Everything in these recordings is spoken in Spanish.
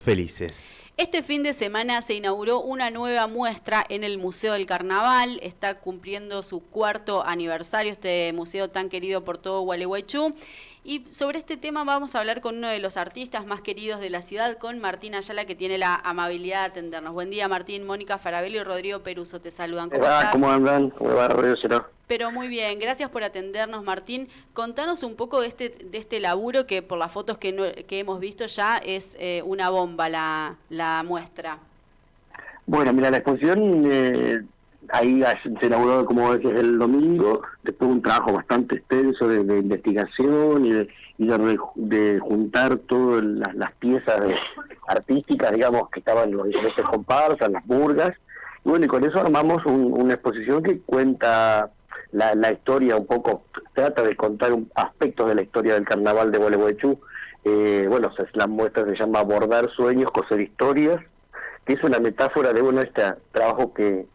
felices. Este fin de semana se inauguró una nueva muestra en el Museo del Carnaval. Está cumpliendo su 4º aniversario este museo tan querido por todo Gualeguaychú. Y sobre este tema vamos a hablar con uno de los artistas más queridos de la ciudad, con Martín Ayala, que tiene la amabilidad de atendernos. Buen día, Martín. Mónica Farabelli y Rodrigo Peruso te saludan. ¿Cómo estás? ¿Cómo andan? ¿Cómo va, Rodrigo? Pero muy bien, gracias por atendernos, Martín. Contanos un poco de este laburo que por las fotos que hemos visto ya es una bomba la muestra. Bueno, mira, la exposición ahí se inauguró, como decías, el domingo, después de un trabajo bastante extenso de investigación y de juntar todas las piezas artísticas, digamos, que estaban en los diferentes comparsas, las burgas. Y bueno, y con eso armamos una exposición que cuenta la historia un poco, trata de contar aspectos de la historia del carnaval de Gualeguaychú. Bueno, la muestra se llama Bordar Sueños, Coser Historias, que es una metáfora de este trabajo que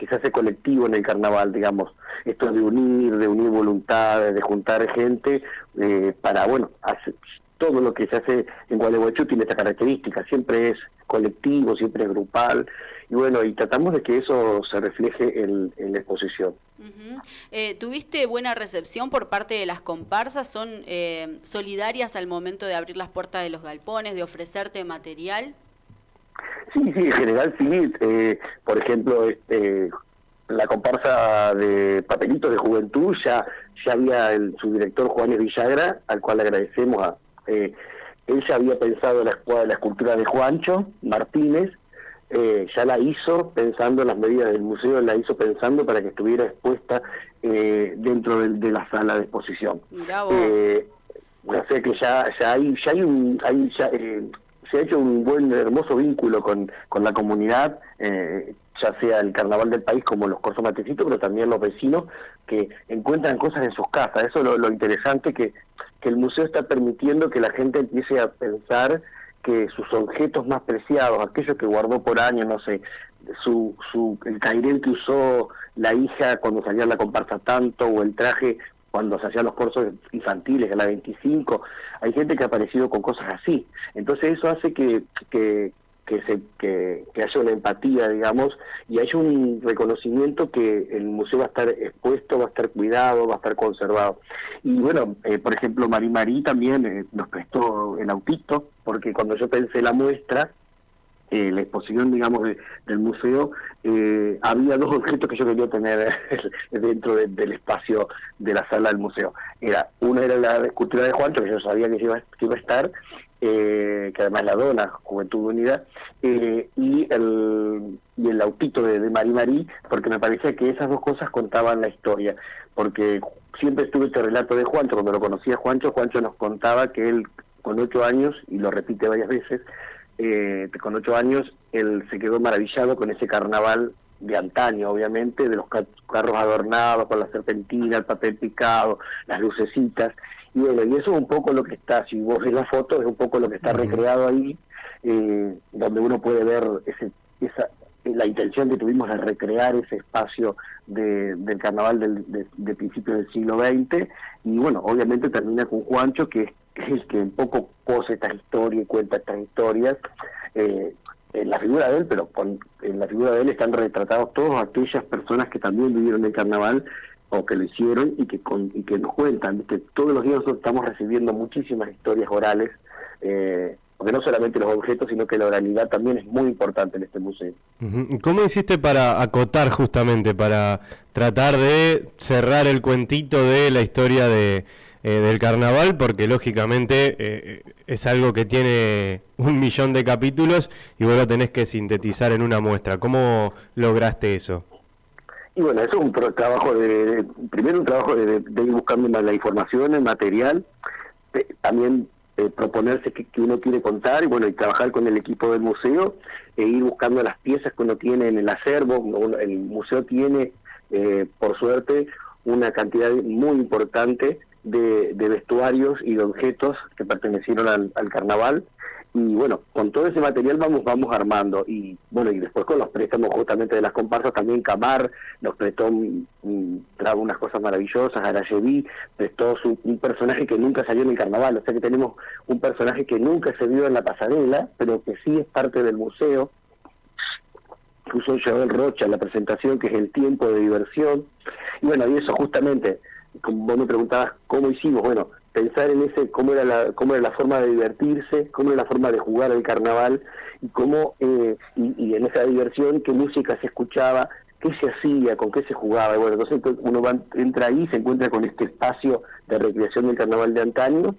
se hace colectivo en el carnaval, digamos, esto de unir voluntades, de juntar gente para, bueno, todo lo que se hace en Gualeguaychú tiene esta característica, siempre es colectivo, siempre es grupal, y bueno, y tratamos de que eso se refleje en la exposición. ¿Tuviste buena recepción por parte de las comparsas? ¿Son solidarias al momento de abrir las puertas de los galpones, de ofrecerte material? Sí, en general sí. Por ejemplo, la comparsa de Papelitos de Juventud ya había su director Juanes Villagra, al cual le agradecemos. Él ya había pensado la escultura de Juancho Martínez, ya la hizo pensando en las medidas del museo, la hizo pensando para que estuviera expuesta dentro de la sala de exposición. Mirá vos. O sea que se ha hecho un buen, hermoso vínculo con la comunidad, ya sea el carnaval del país como los Corsos Matecitos, pero también los vecinos que encuentran cosas en sus casas. Eso es lo interesante, que el museo está permitiendo que la gente empiece a pensar que sus objetos más preciados, aquellos que guardó por años, no sé, el cairel que usó la hija cuando salía a la comparsa tanto, o el traje cuando se hacían los cursos infantiles, en la 25, hay gente que ha aparecido con cosas así. Entonces eso hace que haya una empatía, digamos, y haya un reconocimiento que el museo va a estar expuesto, va a estar cuidado, va a estar conservado. Y bueno, por ejemplo, Marí también nos prestó el autito, porque cuando yo pensé la muestra, la exposición, digamos, del museo, había dos objetos que yo quería tener dentro del espacio de la sala del museo. Una era la escultura de Juancho, que yo sabía que iba a estar, que además la dona Juventud Unida, y el autito de Marí, porque me parecía que esas dos cosas contaban la historia, porque siempre estuve este relato de Juancho. Cuando lo conocía Juancho nos contaba que él, con 8 años, y lo repite varias veces, con 8 años él se quedó maravillado con ese carnaval de antaño, obviamente, de los carros adornados con la serpentina, el papel picado, las lucecitas, y bueno, y eso es un poco lo que está, si vos ves la foto, es un poco lo que está recreado ahí, donde uno puede ver la intención que tuvimos de recrear ese espacio del carnaval de principios del siglo XX, y bueno, obviamente termina con Juancho, que es el que un poco pose esta historia y cuenta estas historias, en la figura de él, pero en la figura de él están retratados todas aquellas personas que también vivieron el carnaval o que lo hicieron y que nos cuentan, ¿viste? Todos los días nosotros estamos recibiendo muchísimas historias orales, porque no solamente los objetos, sino que la oralidad también es muy importante en este museo. ¿Cómo hiciste para acotar justamente, para tratar de cerrar el cuentito de la historia del carnaval? Porque lógicamente es algo que tiene 1.000.000 de capítulos y vos lo tenés que sintetizar en una muestra. ¿Cómo lograste eso? Y bueno, eso es un trabajo primero un trabajo de ir buscando la información, el material, también proponerse que uno quiere contar, y bueno, y trabajar con el equipo del museo, e ir buscando las piezas que uno tiene en el acervo. El museo tiene, por suerte, una cantidad muy importante de vestuarios y de objetos que pertenecieron al carnaval, Y bueno, con todo ese material vamos armando. Y bueno, y después con los préstamos justamente de las comparsas, también Camar nos prestó trajo unas cosas maravillosas, Arayeví prestó un personaje que nunca salió en el carnaval, o sea que tenemos un personaje que nunca se vio en la pasarela, pero que sí es parte del museo, que usó Joel Rocha en la presentación, que es el tiempo de diversión. Y bueno, y eso justamente, como vos me preguntabas cómo hicimos, bueno, pensar en ese cómo era la forma de divertirse, cómo era la forma de jugar el carnaval, y cómo y en esa diversión qué música se escuchaba, qué se hacía, con qué se jugaba. Y bueno, entonces uno entra ahí y se encuentra con este espacio de recreación del carnaval de antaño,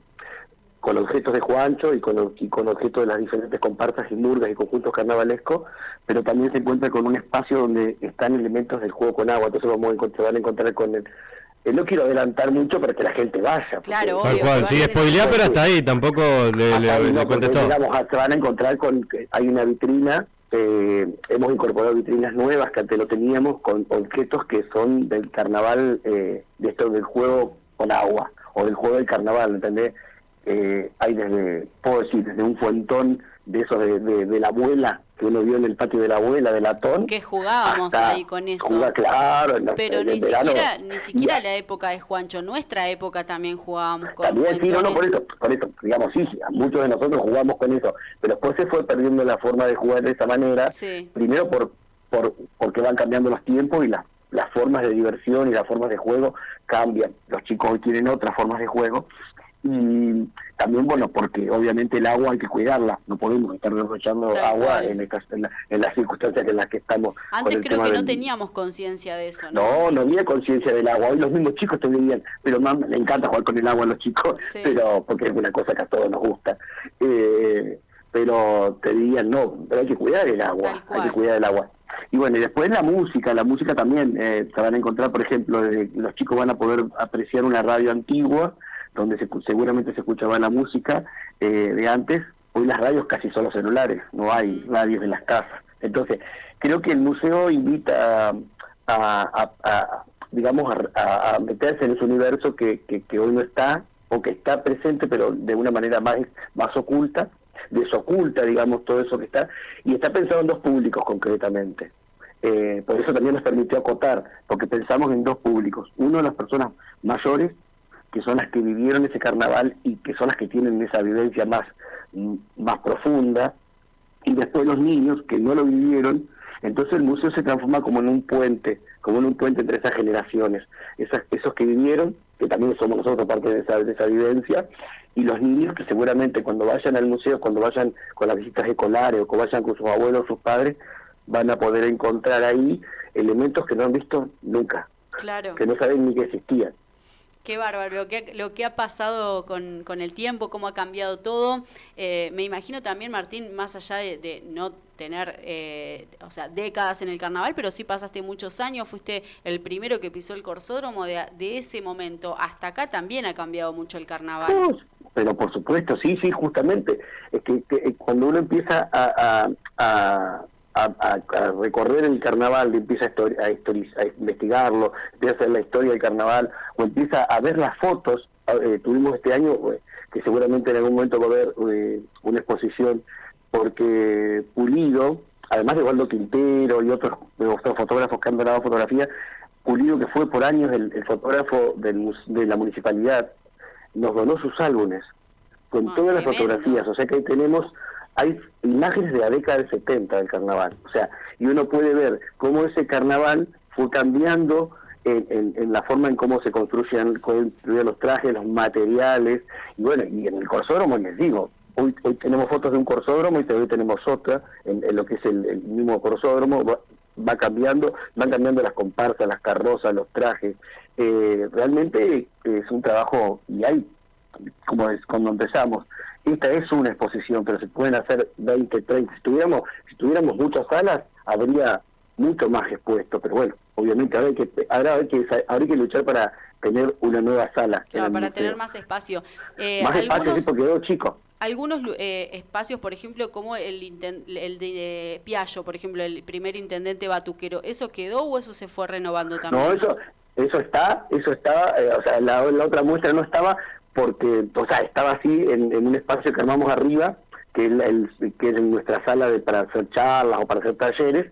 con objetos de Juancho y con objetos de las diferentes comparsas y murgas y conjuntos carnavalescos, pero también se encuentra con un espacio donde están elementos del juego con agua. Entonces se van a encontrar con el... no quiero adelantar mucho para que la gente vaya. Claro, Tal obvio, cual, sí, spoileá, pero hasta ahí, tampoco le contestó. Se van a encontrar con que hay una vitrina, hemos incorporado vitrinas nuevas que antes no teníamos, con objetos que son del carnaval, de esto del juego con agua, o del juego del carnaval, ¿entendés? Hay puedo decir, desde un fuentón de esos de la abuela, que uno vio en el patio de la abuela, de latón. Que jugábamos ahí con eso. Claro, pero ni siquiera la época de Juancho, nuestra época también jugábamos con también, sí, no, por eso, digamos, sí, muchos de nosotros jugamos con eso, pero después se fue perdiendo la forma de jugar de esa manera, sí. Primero porque van cambiando los tiempos y las formas de diversión y las formas de juego cambian. Los chicos hoy tienen otras formas de juego, y también, bueno, porque obviamente el agua hay que cuidarla, no podemos estar derrochando agua en las circunstancias en las que estamos. Antes creo que no teníamos conciencia de eso, ¿no? No había conciencia del agua. Hoy los mismos chicos te dirían, pero mamá, le encanta jugar con el agua a los chicos, sí. Pero porque es una cosa que a todos nos gusta. Pero te dirían, no, pero hay que cuidar el agua, hay que cuidar el agua. Y bueno, y después la música también, se van a encontrar, por ejemplo, los chicos van a poder apreciar una radio antigua, donde seguramente se escuchaba la música de antes. Hoy las radios casi son los celulares, no hay radios en las casas. Entonces, creo que el museo invita digamos, a meterse en ese universo que hoy no está, o que está presente, pero de una manera más oculta, desoculta, digamos, todo eso que está, y está pensado en dos públicos concretamente. Por eso también nos permitió acotar, porque pensamos en dos públicos. Uno, las personas mayores, que son las que vivieron ese carnaval y que son las que tienen esa vivencia más profunda, y después los niños que no lo vivieron. Entonces el museo se transforma como en un puente entre esas generaciones, esos que vivieron, que también somos nosotros parte de esa vivencia, y los niños que seguramente cuando vayan al museo, cuando vayan con las visitas escolares o que vayan con sus abuelos o sus padres, van a poder encontrar ahí elementos que no han visto nunca, claro, que no saben ni que existían. Qué bárbaro, lo que ha pasado con el tiempo, cómo ha cambiado todo. Me imagino también, Martín, más allá de no tener décadas en el carnaval, pero sí pasaste muchos años, fuiste el primero que pisó el corsódromo, de ese momento hasta acá también ha cambiado mucho el carnaval. Pero por supuesto, sí, justamente. Es que cuando uno empieza a recorrer el carnaval, empieza a investigarlo, empieza a hacer la historia del carnaval, o empieza a ver las fotos. Tuvimos este año, que seguramente en algún momento va a haber una exposición, porque Pulido, además de Waldo Quintero y otros fotógrafos que han donado fotografía, Pulido, que fue por años el fotógrafo de la municipalidad, nos donó sus álbumes con todas las fotografías. O sea que ahí hay imágenes de la década del 70 del carnaval, o sea, y uno puede ver cómo ese carnaval fue cambiando en la forma en cómo se construían los trajes, los materiales, y bueno, y en el corsódromo les digo, hoy tenemos fotos de un corsódromo y hoy tenemos otra en lo que es el mismo corsódromo. Van cambiando las comparsas, las carrozas, los trajes. Realmente es un trabajo, y hay, como cuando empezamos, esta es una exposición, pero se pueden hacer 20, 30. Si tuviéramos muchas salas, habría mucho más expuesto, pero bueno, obviamente habría que luchar para tener una nueva sala. Claro, para tener más espacio. Más espacio, sí, porque quedó chico. Algunos espacios, por ejemplo, como el de Piaggio, por ejemplo, el primer intendente batuquero, ¿eso quedó o eso se fue renovando también? No, eso estaba, o sea, la otra muestra no estaba, porque, o sea, estaba así en un espacio que armamos arriba, que es nuestra sala para hacer charlas o para hacer talleres.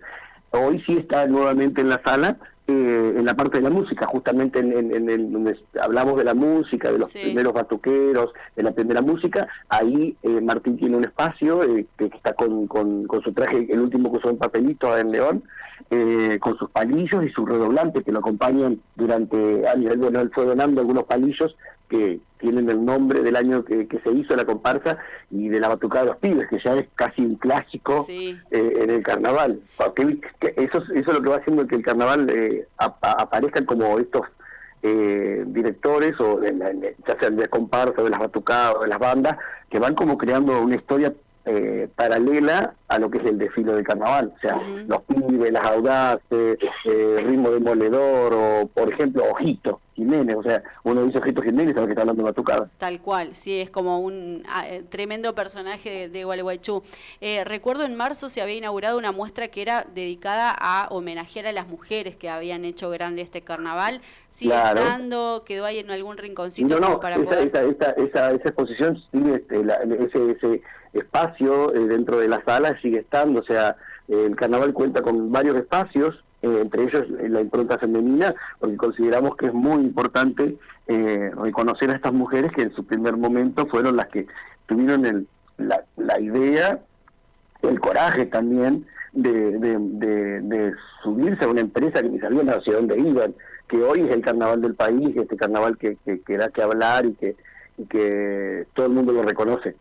Hoy sí está nuevamente en la sala, en la parte de la música, justamente donde hablamos de la música, de los primeros batuqueros, de la primera música. Ahí Martín tiene un espacio que está con su traje, el último que usó en papelito en León, con sus palillos y sus redoblantes que lo acompañan durante años. Él fue donando algunos palillos que tienen el nombre del año que se hizo la comparsa y de la batucada de los pibes, que ya es casi un clásico en el carnaval. Eso es lo que va haciendo que el carnaval aparezcan como estos directores, o ya sean de comparsa, de las batucadas, o de las bandas, que van como creando una historia paralela a lo que es el desfile del carnaval. O sea, los pibes, las audaces, Ritmo Demoledor, o por ejemplo Ojito Jiménez. O sea, uno dice Ojito Jiménez, sabe que está hablando de batucada. Tal cual, sí, es como un tremendo personaje de Gualeguaychú. Recuerdo en marzo se había inaugurado una muestra que era dedicada a homenajear a las mujeres que habían hecho grande este carnaval. ¿Sigue estando? ¿Quedó ahí en algún rinconcito? Esa exposición sigue, ese espacio dentro de la sala sigue estando. O sea, el carnaval cuenta con varios espacios, entre ellos la impronta femenina, porque consideramos que es muy importante reconocer a estas mujeres que en su primer momento fueron las que tuvieron la idea, el coraje también de subirse a una empresa que ni sabían hacia dónde iban, que hoy es el carnaval del país, este carnaval que da que hablar y que todo el mundo lo reconoce,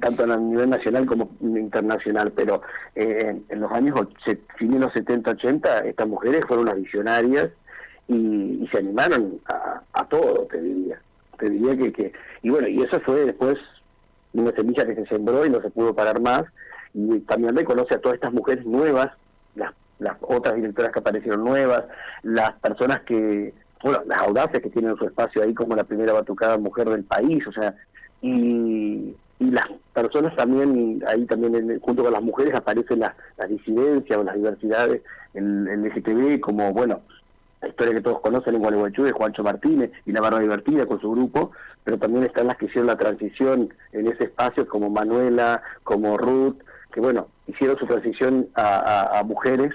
tanto a nivel nacional como internacional. Pero en los años fin de los 70, 80, estas mujeres fueron las visionarias y se animaron a todo, te diría que y bueno, y eso fue después una semilla que se sembró y no se pudo parar más. Y también reconoce a todas estas mujeres nuevas, las otras directoras que aparecieron nuevas, las personas las audaces que tienen su espacio ahí, como la primera batucada mujer del país. O sea, y las personas también, ahí también junto con las mujeres aparecen las disidencias o las diversidades, el LGTB, como, bueno, la historia que todos conocen en Gualeguaychú de Juancho Martínez y La Barra Divertida con su grupo, pero también están las que hicieron la transición en ese espacio, como Manuela, como Ruth, que bueno, hicieron su transición a mujeres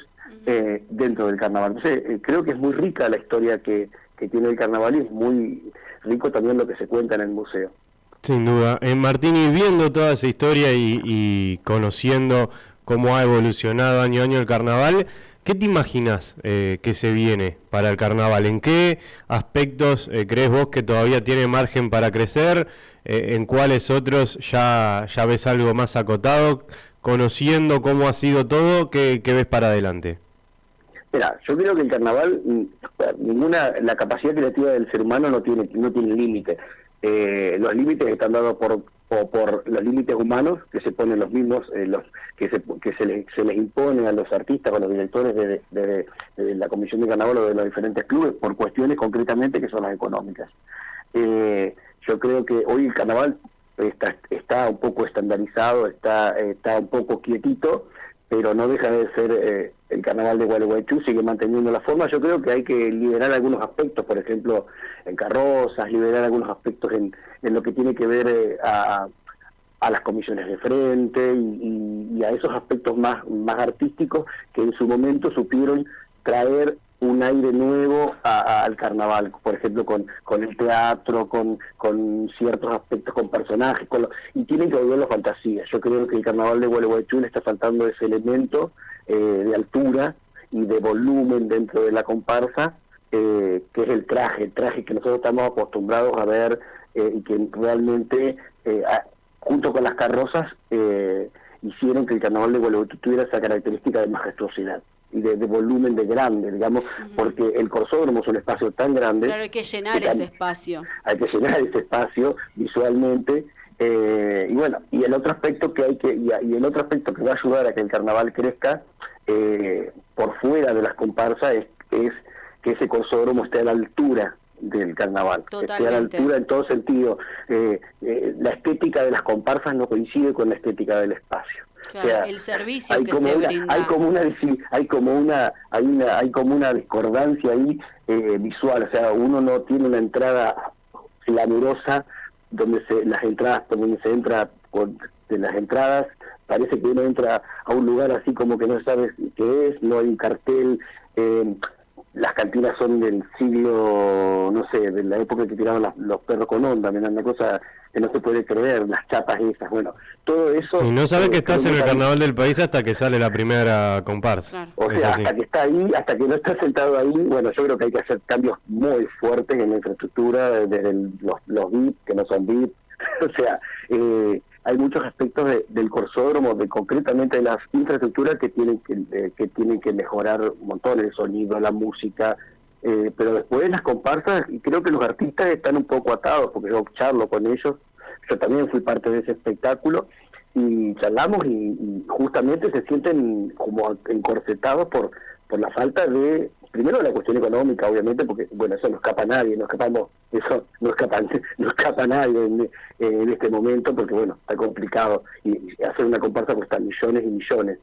dentro del carnaval. Entonces, creo que es muy rica la historia que tiene el carnaval, y es muy rico también lo que se cuenta en el museo. Sin duda. Martín, y viendo toda esa historia y conociendo cómo ha evolucionado año a año el carnaval, ¿qué te imaginas que se viene para el carnaval? ¿En qué aspectos crees vos que todavía tiene margen para crecer? ¿En cuáles otros ya ves algo más acotado? Conociendo cómo ha sido todo, ¿qué ves para adelante? Mira, yo creo que el carnaval, la capacidad creativa del ser humano no tiene límite. Los límites están dados por los límites humanos, que se ponen los mismos, que se les impone a los artistas o a los directores de la Comisión de Carnaval o de los diferentes clubes, por cuestiones concretamente que son las económicas. Yo creo que hoy el carnaval está un poco estandarizado, está un poco quietito, pero no deja de ser el carnaval de Gualeguaychú, sigue manteniendo la forma. Yo creo que hay que liberar algunos aspectos, por ejemplo, en carrozas, liberar algunos aspectos en lo que tiene que ver a las comisiones de frente y a esos aspectos más artísticos que en su momento supieron traer un aire nuevo al carnaval, por ejemplo con el teatro, con ciertos aspectos, con personajes, y tienen que volver la fantasía. Yo creo que el carnaval de Gualeguaychú le está faltando ese elemento de altura y de volumen dentro de la comparsa, que es el traje que nosotros estamos acostumbrados a ver, y que realmente junto con las carrozas hicieron que el carnaval de Gualeguaychú tuviera esa característica de majestuosidad y de volumen de grande, digamos, porque el Corsódromo es un espacio tan grande. Claro, hay que llenar ese espacio. Hay que llenar ese espacio visualmente, y bueno, y el otro aspecto que el otro aspecto que va a ayudar a que el carnaval crezca por fuera de las comparsas es que ese Corsódromo esté a la altura del carnaval. Totalmente. Esté a la altura en todo sentido. La estética de las comparsas no coincide con la estética del espacio. Claro, o sea, el servicio que se brinda. Hay como una discordancia ahí visual. O sea, uno no tiene una entrada glamurosa donde se entra las entradas, parece que uno entra a un lugar así como que no sabes qué es, no hay un cartel, las cantinas son del siglo, no sé, de la época que tiraban los perros con onda, una cosa que no se puede creer, las chapas esas, bueno, todo eso... Y no sabes que estás en el carnaval del país hasta que sale la primera comparsa. Claro. O sea, hasta que está ahí, hasta que no está sentado ahí, bueno, yo creo que hay que hacer cambios muy fuertes en la infraestructura, desde los VIP, que no son VIP, o sea, hay muchos aspectos del corsódromo, concretamente de las infraestructuras que tienen que mejorar un montón, el sonido, la música, pero después las comparsas, y creo que los artistas están un poco atados, porque yo charlo con ellos, yo también fui parte de ese espectáculo, y charlamos y justamente se sienten como encorsetados por la falta de, primero la cuestión económica, obviamente, porque bueno, eso no escapa a nadie, no escapa a nadie en este momento, porque bueno, está complicado, y hacer una comparsa cuesta millones y millones,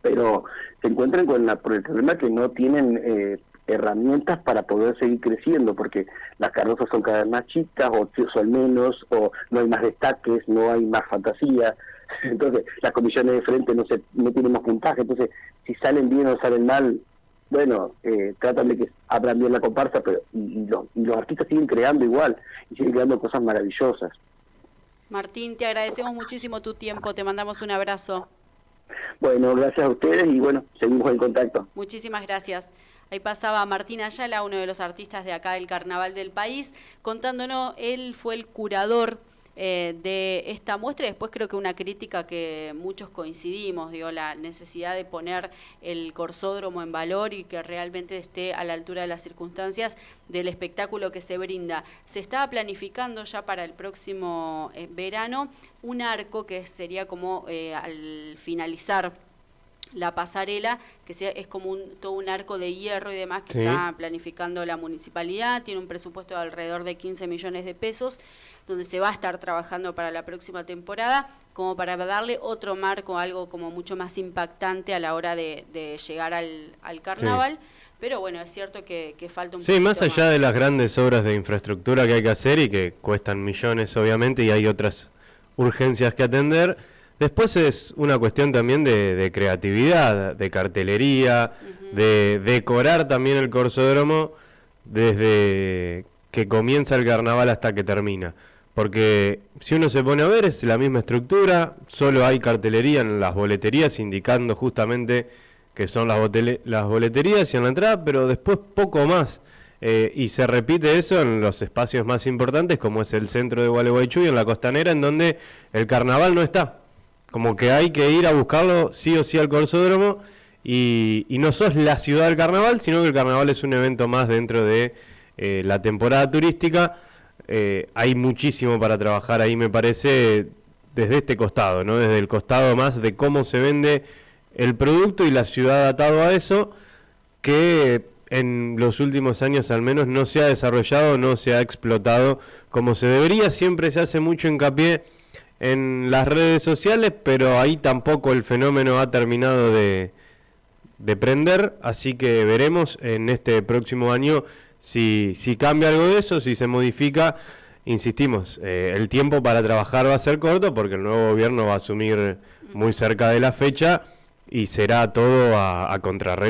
pero se encuentran por el problema que no tienen herramientas para poder seguir creciendo, porque las carrozas son cada vez más chicas, o son menos, o no hay más destaques, no hay más fantasía. Entonces las comisiones de frente no tienen más puntaje, entonces si salen bien o salen mal, bueno, tratan de que abran bien la comparsa, pero y los artistas siguen creando igual, y siguen creando cosas maravillosas. Martín, te agradecemos muchísimo tu tiempo, te mandamos un abrazo. Bueno, gracias a ustedes y bueno, seguimos en contacto. Muchísimas gracias. Ahí pasaba Martín Ayala, uno de los artistas de acá del Carnaval del País, contándonos, él fue el curador de esta muestra, y después creo que una crítica que muchos coincidimos, digo, la necesidad de poner el corsódromo en valor y que realmente esté a la altura de las circunstancias del espectáculo que se brinda. Se estaba planificando ya para el próximo verano un arco que sería como al finalizar la pasarela, que es como todo un arco de hierro y demás que está planificando la municipalidad, tiene un presupuesto de alrededor de 15 millones de pesos, donde se va a estar trabajando para la próxima temporada, como para darle otro marco, algo como mucho más impactante a la hora de llegar al carnaval. Sí. Pero bueno, es cierto que falta un poquito Sí, más allá de las grandes obras de infraestructura que hay que hacer y que cuestan millones obviamente, y hay otras urgencias que atender. Después es una cuestión también de creatividad, de cartelería, de decorar también el corsódromo desde que comienza el carnaval hasta que termina. Porque si uno se pone a ver, es la misma estructura, solo hay cartelería en las boleterías indicando justamente que son las boleterías y en la entrada, pero después poco más. Y se repite eso en los espacios más importantes, como es el centro de Gualeguaychú y en la Costanera, en donde el carnaval no está. Como que hay que ir a buscarlo sí o sí al corsódromo, y no sos la ciudad del carnaval, sino que el carnaval es un evento más dentro de la temporada turística. Hay muchísimo para trabajar ahí, me parece, desde este costado, ¿no? Desde el costado más de cómo se vende el producto y la ciudad atado a eso, que en los últimos años al menos no se ha desarrollado, no se ha explotado como se debería. Siempre se hace mucho hincapié en las redes sociales, pero ahí tampoco el fenómeno ha terminado de prender, así que veremos en este próximo año si cambia algo de eso, si se modifica. Insistimos, el tiempo para trabajar va a ser corto porque el nuevo gobierno va a asumir muy cerca de la fecha y será todo a contrarreloj.